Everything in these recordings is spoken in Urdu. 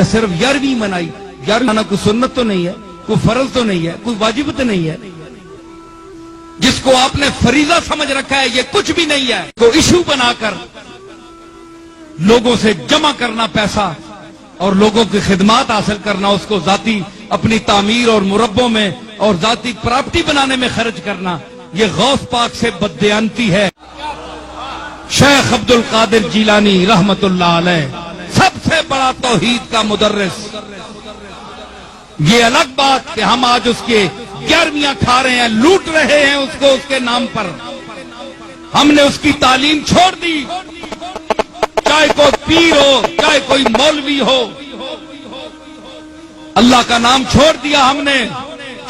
صرف 11ویں منائی، 11ویں کوئی سنت تو نہیں ہے، کوئی فرض تو نہیں ہے، کوئی واجب تو نہیں ہے، جس کو آپ نے فریضہ سمجھ رکھا ہے یہ کچھ بھی نہیں ہے، تو ایشو بنا کر لوگوں سے جمع کرنا پیسہ اور لوگوں کی خدمات حاصل کرنا، اس کو ذاتی اپنی تعمیر اور مربوں میں اور ذاتی پراپرٹی بنانے میں خرچ کرنا، یہ غوث پاک سے بددیانتی ہے۔ شیخ عبد القادر جیلانی رحمت اللہ علیہ سب سے بڑا توحید کا مدرس، یہ الگ بات کہ ہم آج اس کے 11ویں کھا رہے ہیں، لوٹ رہے ہیں اس کو، اس کے نام پر ہم نے اس کی تعلیم چھوڑ دی، چاہے کوئی پیر ہو، چاہے کوئی مولوی ہو، اللہ کا نام چھوڑ دیا ہم نے،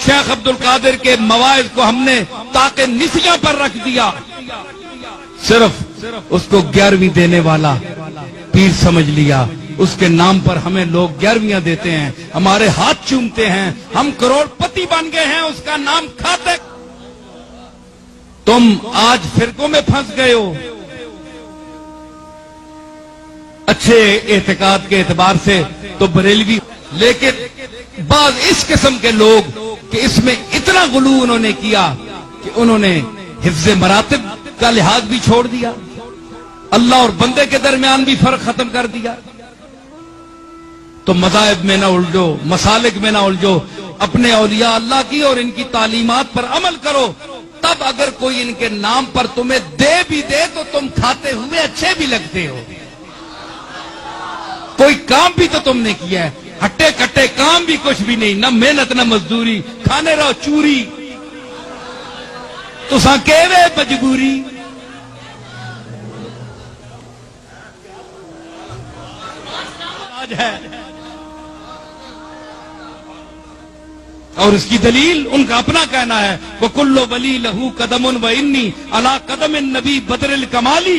شیخ عبد القادر کے مواعظ کو ہم نے تاکہ نسیاں پر رکھ دیا، صرف اس کو 11ویں دینے والا پیر سمجھ لیا، اس کے نام پر ہمیں لوگ 11ویں دیتے ہیں، ہمارے ہاتھ چومتے ہیں، ہم کروڑ پتی بن گئے ہیں اس کا نام کھاتے۔ تم آج فرقوں میں پھنس گئے ہو، اچھے اعتقاد کے اعتبار سے تو بریلوی، لیکن بعض اس قسم کے لوگ کہ اس میں اتنا غلو انہوں نے کیا کہ انہوں نے حفظ مراتب کا لحاظ بھی چھوڑ دیا، اللہ اور بندے کے درمیان بھی فرق ختم کر دیا۔ تو مذاہب میں نہ الجھو، مسالک میں نہ الجھو، اپنے اولیاء اللہ کی اور ان کی تعلیمات پر عمل کرو، تب اگر کوئی ان کے نام پر تمہیں دے بھی دے تو تم کھاتے ہوئے اچھے بھی لگتے ہو، کوئی کام بھی تو تم نے کیا ہے، ہٹے کٹے کام بھی کچھ بھی نہیں، نہ محنت نہ مزدوری، کھانے رہو چوری، تو ساں کہوے مجبوری۔ آج ہے اور اس کی دلیل ان کا اپنا کہنا ہے، وَكُلُّ وَلِي لَهُ قَدَمٌ وَإِنِّي عَلَىٰ قَدَمِ النَّبِي بَدْرِ الْكَمَالِ،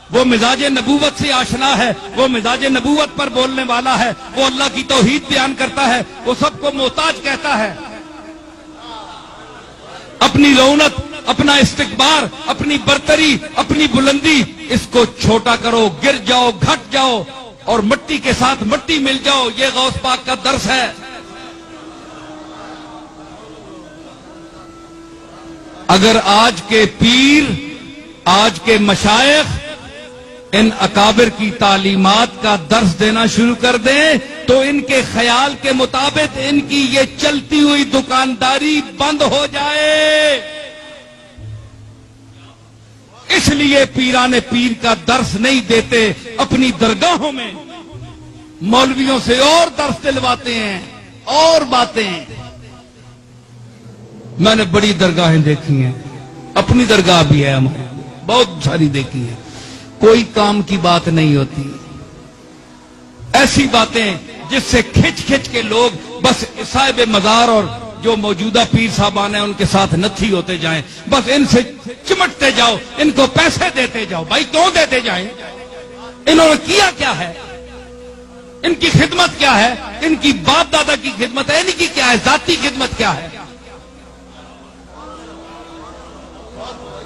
وہ مزاج نبوت سے آشنا ہے، وہ مزاج نبوت پر بولنے والا ہے، وہ اللہ کی توحید بیان کرتا ہے، وہ سب کو محتاج کہتا ہے، اپنی رونق، اپنا استکبار، اپنی برتری، اپنی بلندی، اس کو چھوٹا کرو، گر جاؤ، گھٹ جاؤ اور مٹی کے ساتھ مٹی مل جاؤ، یہ غوث پاک کا درس ہے۔ اگر آج کے پیر، آج کے مشائخ ان اکابر کی تعلیمات کا درس دینا شروع کر دیں تو ان کے خیال کے مطابق ان کی یہ چلتی ہوئی دکانداری بند ہو جائے، اس لیے پیران پیر کا درس نہیں دیتے، اپنی درگاہوں میں مولویوں سے اور درس دلواتے ہیں اور باتیں۔ میں نے بڑی درگاہیں دیکھی ہیں، اپنی درگاہ بھی ہے ہماری، بہت ساری دیکھی ہیں، کوئی کام کی بات نہیں ہوتی، ایسی باتیں جس سے کھچ کھچ کے لوگ بس صاحب مزار اور جو موجودہ پیر صاحبان ہیں ان کے ساتھ نتھی ہوتے جائیں، بس ان سے چمٹتے جاؤ، ان کو پیسے دیتے جاؤ۔ بھائی کیوں دیتے جائیں؟ انہوں نے کیا کیا ہے؟ ان کی خدمت کیا ہے؟ ان کی باپ دادا کی خدمت ہے، ان کی کیا ہے؟ ذاتی خدمت کیا ہے؟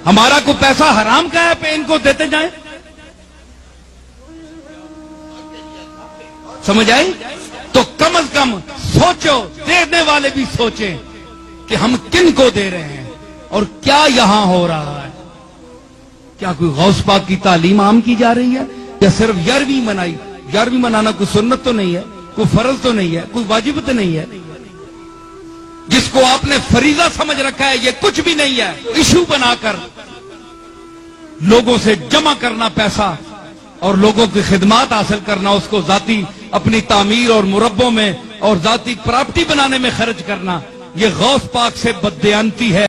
ہمارا کوئی پیسہ حرام کا ہے پہ ان کو دیتے جائیں؟ سمجھ آئی؟ تو کم از کم سوچو، دینے والے بھی سوچیں کہ ہم کن کو دے رہے ہیں اور کیا یہاں ہو رہا ہے۔ کیا کوئی غوث پاک کی تعلیم عام کی جا رہی ہے یا صرف 11ویں منائی؟ 11ویں منانا کوئی سنت تو نہیں ہے، کوئی فرض تو نہیں ہے، کوئی واجب تو نہیں ہے، جس کو آپ نے فریضہ سمجھ رکھا ہے یہ کچھ بھی نہیں ہے، ایشو بنا کر لوگوں سے جمع کرنا پیسہ اور لوگوں کی خدمات حاصل کرنا، اس کو ذاتی اپنی تعمیر اور مربوں میں اور ذاتی پراپرٹی بنانے میں خرچ کرنا، یہ غوث پاک سے بددیانتی ہے۔